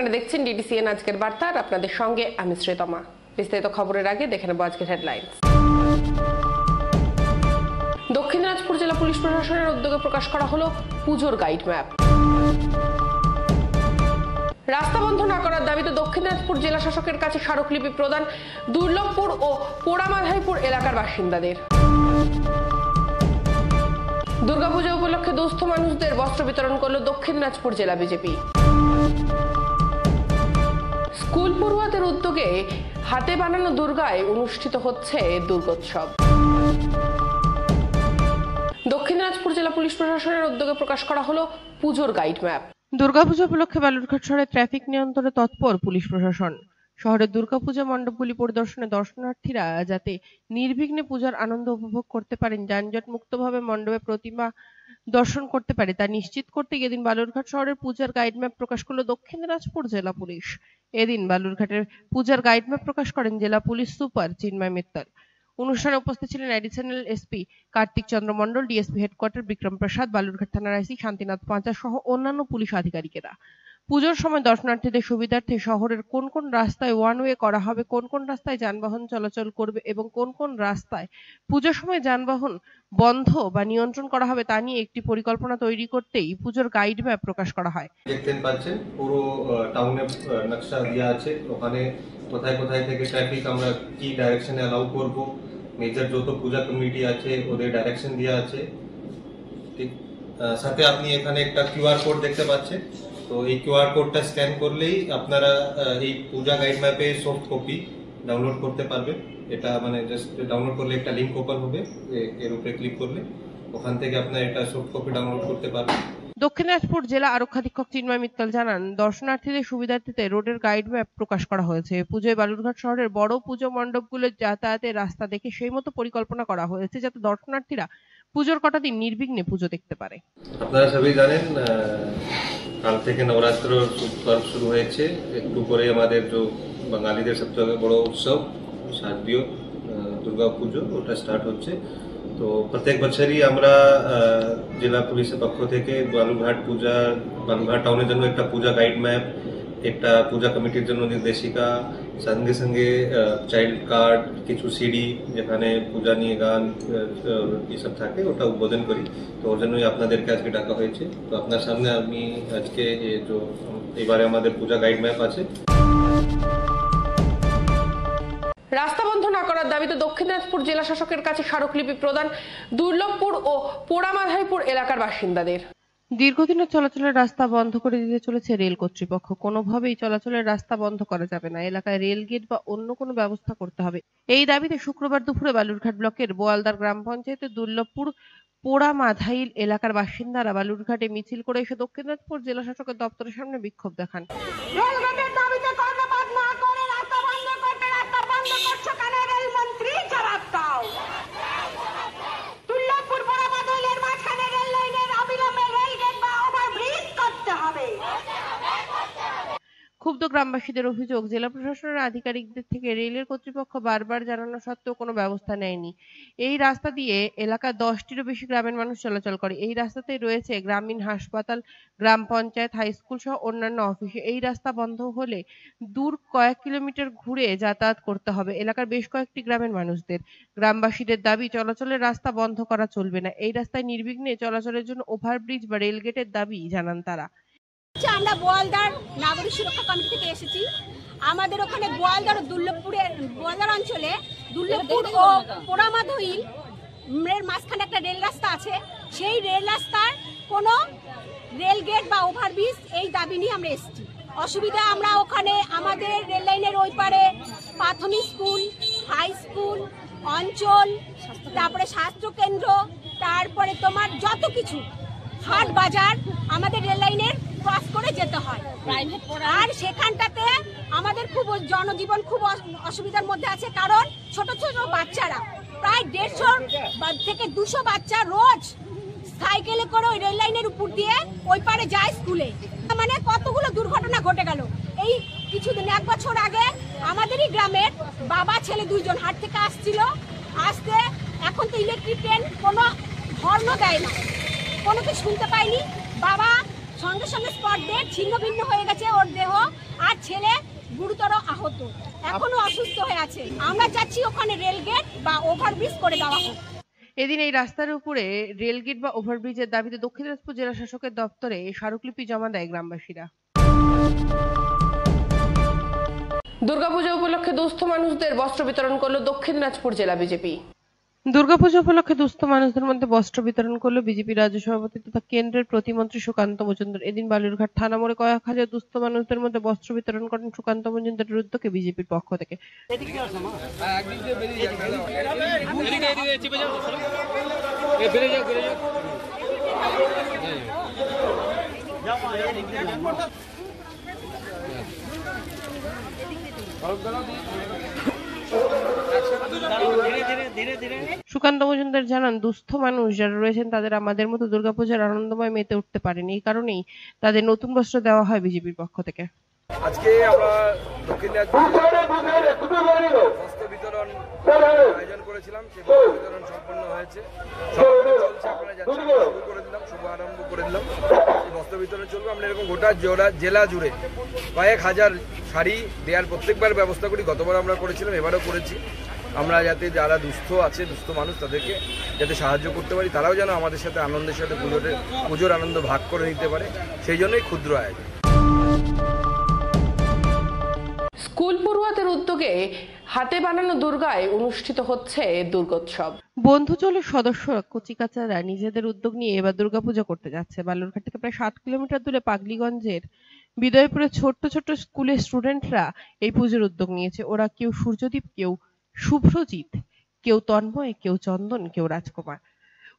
আপনারা দেখছেন ডিডিসিএন আজকের বার্তা আর আপনাদের সঙ্গে আমি শ্রীতমা। বিস্তারিত খবরের আগে দেখে নেব আজকের হেডলাইন্স। দক্ষিণ দিনাজপুর জেলা পুলিশ প্রশাসনের উদ্যোগে প্রকাশ করা হলো পুজোর গাইড ম্যাপ। রাস্তা বন্ধ না করার দাবিতে দক্ষিণ দিনাজপুর জেলা শাসকের কাছে স্মারকলিপি প্রদান দুর্লভপুর ও পোড়ামাধাইপুর এলাকার বাসিন্দাদের। দুর্গাপূজা উপলক্ষে দুস্থ মানুষদের বস্ত্র বিতরণ করল দক্ষিণ দিনাজপুর জেলা বিজেপি। স্কুল পড়ুয়াদের উদ্যোগে হাতে বানানো দুর্গায় অনুষ্ঠিত হচ্ছে দুর্গোৎসব। দক্ষিণ দিনাজপুর জেলা পুলিশ প্রশাসনের উদ্যোগে প্রকাশ করা হলো পুজোর গাইড ম্যাপ। দুর্গাপূজা উপলক্ষে বালুরঘাট শহরে ট্রাফিক নিয়ন্ত্রণে তৎপর পুলিশ প্রশাসন। শহরের দুর্গাপূজা মণ্ডপগুলি পরিদর্শনে দর্শনার্থীরা যাতে নির্বিঘ্নে পূজার আনন্দ উপভোগ করতে পারেন, যানজট মুক্তভাবে মণ্ডপে প্রতিমা দর্শন করতে পারে তা নিশ্চিত করতে এদিন বালুরঘাট শহরের পূজার গাইড ম্যাপ প্রকাশ করল দক্ষিণ দিনাজপুর জেলা পুলিশ। এদিন বালুরঘাটের পূজার গাইড ম্যাপ প্রকাশ করেন জেলা পুলিশ সুপার চিন্ময় মিত্তল। অনুষ্ঠানে উপস্থিত ছিলেন অ্যাডিশনাল এসপি কার্তিক চন্দ্র মণ্ডল, ডিএসপি হেডকোয়ার্টার বিক্রম প্রসাদ, বালুরঘাট থানার আইসি শান্তিনাথ পাঁচা সহ অন্যান্য পুলিশ আধিকারিকেরা। পুজোর সময় দর্শনার্থীদের সুবিধার্থে শহরের কোন কোন রাস্তায় ওয়ান ওয়ে করা হবে, কোন কোন রাস্তায় যানবাহন চলাচল করবে এবং কোন কোন রাস্তায় পুজোর সময় যানবাহন বন্ধ বা নিয়ন্ত্রণ করা হবে তা নিয়ে একটি পরিকল্পনা তৈরি করতেই পুজোর গাইড ম্যাপ প্রকাশ করা হয়। দেখতে পাচ্ছেন পুরো টাউনে নকশা দেওয়া আছে, ওখানে কোথায় কোথায় থেকে ট্রাফিক আমরা কি ডাইরেকশনে অ্যালাউ করব, মেজর যত পূজা কমিটি আছে ওদের ডাইরেকশন দেওয়া আছে। ঠিক সাথে আপনি এখানে একটা কিউআর কোড দেখতে পাচ্ছেন, তো এই কিউআর কোডটা স্ক্যান করলেই আপনারা এই পূজা গাইড ম্যাপে সফট কপি ডাউনলোড করতে পারবেন। এটা মানে জাস্ট ডাউনলোড করলে একটা লিঙ্ক ওপেন হবে, এর উপরে ক্লিক করলে ওখান থেকে আপনারা এটা সফট কপি ডাউনলোড করতে পারবেন। দক্ষিণ দিনাজপুর জেলা আরক্ষা অধীক্ষক চিন্ময় মিত্তল জানান, দর্শনার্থীদের সুবিধার্থে রোডের গাইড ম্যাপ প্রকাশ করা হয়েছে। পুজোয় বালুরঘাট শহরের বড় পুজো মণ্ডপগুলো যাতায়াতের রাস্তা দেখে সেই মতো পরিকল্পনা করা হয়েছে যাতে দর্শনার্থীরা পুজোর কটা দিন নির্বিঘ্নে পুজো দেখতে পারে। আপনারা সবাই জানেন কাল থেকে নবরাত্র পর্ব শুরু হয়েছে। একটু পরে আমাদের যে বাঙালিদের সবথেকে বড় উৎসব শারদীয় দুর্গা পুজো ওটা স্টার্ট হচ্ছে। তো প্রত্যেক বছরই আমরা জেলা পুলিশের পক্ষ থেকে বালুরঘাট টাউনের জন্য একটা পূজা গাইড ম্যাপ, একটা পূজা কমিটির জন্য নির্দেশিকা, সঙ্গে সঙ্গে চাইল্ড কার্ড, কিছু সিডি যেখানে পূজা নিয়ে গান এসব থাকে ওটা উদ্বোধন করি। তো ওর জন্যই আপনাদেরকে আজকে ডাকা হয়েছে। তো আপনার সামনে আমি আজকে এবারে আমাদের পূজা গাইড ম্যাপ আছে। রাস্তা বন্ধ না করার দাবিতে দক্ষিণ দিনাজপুর জেলা শাসকের কাছে স্মারকলিপি প্রদান দুর্লভপুর ও পোড়ামাধাইপুর এলাকার বাসিন্দাদের। দীর্ঘদিনের চলাচলের রাস্তা বন্ধ করে দিতে চলেছে রেল কর্তৃপক্ষ। কোনোভাবেই চলাচলের রাস্তা বন্ধ করা যাবে না, এলাকায় রেল গেট বা অন্য কোনো ব্যবস্থা করতে হবে। এই দাবিতে শুক্রবার দুপুরে বালুরঘাট ব্লকের বোয়ালদার গ্রাম পঞ্চায়েতের দুর্লভপুর পোড়ামাধাইল এলাকার বাসিন্দারা বালুরঘাটে মিছিল করে এসে দক্ষিণ দিনাজপুর জেলা শাসকের দপ্তরের সামনে বিক্ষোভ দেখান। ক্ষুব্ধ গ্রামবাসীদের অভিযোগ, জেলা প্রশাসনের আধিকারিকদের থেকে রেলের কর্তৃপক্ষ বারবার জানানো সত্ত্বেও কোনো ব্যবস্থা নেয়নি। এই রাস্তা দিয়ে এলাকার 10টিরও বেশি গ্রামের মানুষ চলাচল করে। এই রাস্তাতেই রয়েছে গ্রামীণ হাসপাতাল, গ্রাম পঞ্চায়েত, হাই স্কুল সহ অন্যান্য অফিসে। এই রাস্তা বন্ধ হলে দূর কয়েক কিলোমিটার ঘুরে যাতায়াত করতে হবে এলাকার বেশ কয়েকটি গ্রামের মানুষদের। গ্রামবাসীদের দাবি, চলাচলের রাস্তা বন্ধ করা চলবে না। এই রাস্তায় নির্বিঘ্নে চলাচলের জন্য ওভারব্রিজ বা রেলগেটের দাবি জানান তারা। আমরা বোয়ালদার নাগরিক সুরক্ষা কমিটি থেকে এসেছি। আমাদের ওখানে বোয়ালদার ও বোয়ালদার অঞ্চলে দুর্লভপুর ও পোড়ামাধাইল এর মাঝখানে একটা রেল রাস্তা আছে। সেই রেল রাস্তার কোনো রেল গেট বা ওভারব্রিজ এই দাবি নিয়ে আমরা এসেছি। অসুবিধা, আমরা ওখানে আমাদের রেল লাইনের ওই পারে প্রাথমিক স্কুল, হাই স্কুল, অঞ্চল, তারপরে স্বাস্থ্য কেন্দ্র, তারপরে তোমার যত কিছু হাট বাজার আমাদের রেল লাইনের ক্রস করে যেতে হয়। আর সেখানটাতে আমাদের খুব জনজীবন খুব অসুবিধার মধ্যে আছে, কারণ ছোট ছোট বাচ্চারা প্রায় 150 থেকে 200 বাচ্চা রোজ সাইকেলে করে ওই রেল লাইনের উপর দিয়ে ওই পারে যায় স্কুলে। মানে কতগুলো দুর্ঘটনা ঘটে গেল। এই কিছুদিন 1 বছর আগে আমাদেরই গ্রামের বাবা ছেলে 2 জন হাট থেকে আসতে এখন তো ইলেকট্রিক ট্রেন কোনো হর্ন দেয় না, কোনো কিছু শুনতে পাইনি। বাবা সঙ্গে সঙ্গে স্পট ডেড, ছিন্ন ভিন্ন হয়ে গেছে ওর দেহ। আর ছেলে গুরুতর আহত, এখনো অসুস্থ হয়ে আছে। আমরা চাচ্ছি ওখানে রেলগেট বা ওভারব্রিজ করে দেওয়া হোক। এদিন এই রাস্তার উপরে রেলগেট বা ওভারব্রিজের দাবিতে দক্ষিণ দিনাজপুর জেলা শাসকের দপ্তরে স্মারকলিপি জমা দেয় গ্রামবাসীরা। দুর্গাপূজা উপলক্ষে দুস্থ মানুষদের বস্ত্র বিতরণ করলো দক্ষিণ দিনাজপুর জেলা বিজেপি। দুর্গাপূজা উপলক্ষে দুস্থ মানুষদের মধ্যে বস্ত্র বিতরণ করলো বিজেপি রাজ্য সভাপতি তথা কেন্দ্রের প্রতিমন্ত্রী সুকান্ত মজুমদার। এদিন বালুরঘাট থানা মোড়ে কয়েক হাজার দুস্থ মানুষদের মধ্যে বস্ত্র বিতরণ করেন সুকান্ত মজুমদারের উদ্যোগে বিজেপির পক্ষ থেকে। সুকান্ত মজুমদার জানান, দুস্থ মানুষ যারা রয়েছেন তাদের আমাদের মতো দুর্গাপূজার আনন্দময় মেতে উঠতে পারেনি, এই কারণেই তাদের নতুন বস্ত্র দেওয়া হয় বিজেপির পক্ষ থেকে। আজকে আমরা দক্ষিণ দিনাজপুর বস্ত্র বিতরণ আয়োজন করেছিলাম, সেই বস্ত্র বিতরণ সম্পন্ন হয়েছে, চলছে। আপনারা যাচ্ছেন, শুরু করে দিলাম, শুভ আরম্ভ করে দিলাম। এই বস্ত্র বিতরণ চলবে। আমরা এরকম গোটা জেলা জুড়ে কয়েক হাজার শাড়ি দেওয়ার প্রত্যেকবার ব্যবস্থা করি। গতবার আমরা করেছিলাম, এবারও করেছি। আমরা যাতে যারা দুস্থ আছে, দুস্থ মানুষ, তাদেরকে যাতে সাহায্য করতে পারি, তারাও যেন আমাদের সাথে আনন্দের সাথে পুজোর আনন্দ ভাগ করে নিতে পারে, সেই জন্যই ক্ষুদ্র আয়োজন। স্কুল পড়ুয়াদের উদ্যোগে হাতে বানানো দুর্গায় অনুষ্ঠিত হচ্ছে দুর্গোৎসব। বন্ধুচলের সদস্যরা কচিকাচারা নিজেদের উদ্যোগ নিয়ে এবার দুর্গাপূজা করতে যাচ্ছে। বালুরঘাট থেকে প্রায় 7 কিলোমিটার দূরে পাগলিগঞ্জের বিদয়পুরের ছোট্ট ছোট্ট স্কুলের স্টুডেন্টরা এই পুজোর উদ্যোগ নিয়েছে। ওরা কেউ সূর্যদীপ, কেউ শুভ্রজিৎ, কেউ তন্ময়, কেউ চন্দন, কেউ রাজকুমার।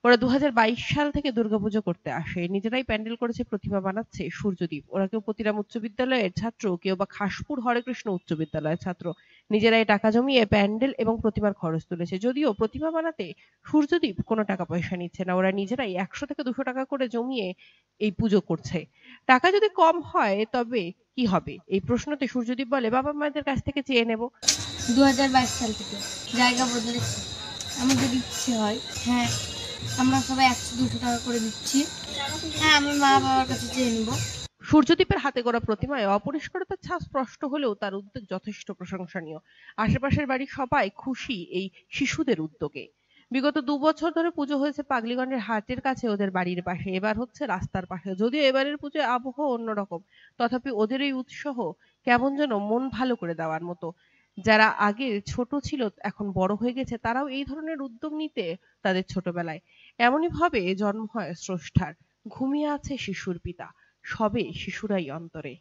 ওরা 2022 সাল থেকে দুর্গাপুজো করতে আসে। নিজেরাই প্যান্ডেল করেছে, প্রতিমা বানাচ্ছে সূর্যদীপ। ওরা কেউ প্রতিরাম উচ্চ বিদ্যালয়ের ছাত্র, কেউ বা খাসপুর হরেকৃষ্ণ উচ্চ বিদ্যালয়ের ছাত্র। নিজেরাই টাকা জমিয়ে প্যান্ডেল এবং প্রতিমার খরচ তুলেছে। যদিও প্রতিমা বানাতে সূর্যদীপ কোনো টাকা পয়সা নিচ্ছে না, ওরা নিজেরাই 100 থেকে 200 টাকা করে জমিয়ে এই পুজো করছে। টাকা যদি কম হয় তবে কি হবে, এই প্রশ্নতে সূর্যদীপ বলে, বাবা মায়েদের কাছ থেকে চেয়ে নেব। 2022 সাল থেকে জায়গা বদলেছে, আমাদের ইচ্ছে হয়। হ্যাঁ, আমরা সবাই 100-200 টাকা করে দিচ্ছি। হ্যাঁ, আমি মা বাবার কাছে চেয়ে নেব। সূর্যদীপের হাতে গড়া প্রতিমায় অপরিষ্কারতার ছাপ স্পষ্ট হলেও তার উদ্যোগ যথেষ্ট প্রশংসনীয়। আশেপাশের বাড়ির সবাই খুশি এই শিশুদের উদ্যোগে। বিগত 2 বছর ধরে পুজো হয়েছে পাগলিগঞ্জের হাটের কাছে ওদের বাড়ির পাশে, এবার হচ্ছে রাস্তার পাশে। যদিও এবারের পুজোয় আবহাওয়া অন্যরকম, তথাপি ওদের এই উৎসাহ কেমন যেন মন ভালো করে দেওয়ার মতো। যারা আগে ছোট ছিল এখন বড় হয়ে গেছে, তারাও এই ধরনের উদ্যোগ নিতে তাদের ছোটবেলায়। এমনই ভাবে জন্ম হয় স্রষ্টার। ঘুমিয়ে আছে শিশুর পিতা, সবে শিশুরাই অন্তরে।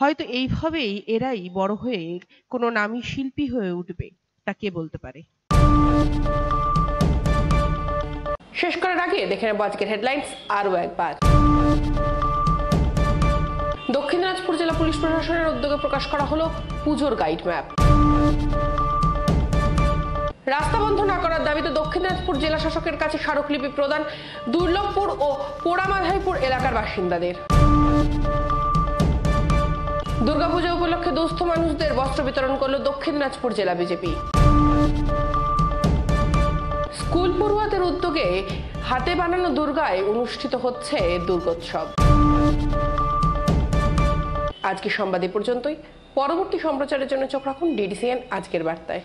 হয়তো এইভাবেই এরাই বড় হয়ে কোনো নামী শিল্পী হয়ে উঠবে, তা কে বলতে পারে। শেষ করার আগে দেখে নেব আজকের হেডলাইন্স আরো একবার। দক্ষিণ দিনাজপুর জেলা পুলিশ প্রশাসনের উদ্যোগে প্রকাশ করা হলো পুজোর গাইড ম্যাপ। রাস্তা বন্ধ না করার দাবিতে দক্ষিণ দিনাজপুর জেলা শাসকের কাছে স্মারকলিপি প্রদান দুর্লভপুর ও পোড়ামাধাইপুর এলাকার বাসিন্দাদের। দুর্গাপূজা উপলক্ষে দুস্থ মানুষদের বস্ত্র বিতরণ করলো দক্ষিণ দিনাজপুর জেলা বিজেপি। স্কুল পড়ুয়াদের উদ্যোগে হাতে বানানো দুর্গায় অনুষ্ঠিত হচ্ছে দুর্গোৎসব। আজকের সংবাদ এ পর্যন্তই। পরবর্তী সম্প্রচারের জন্য চোখ রাখুন DDCN আজকের বার্তায়।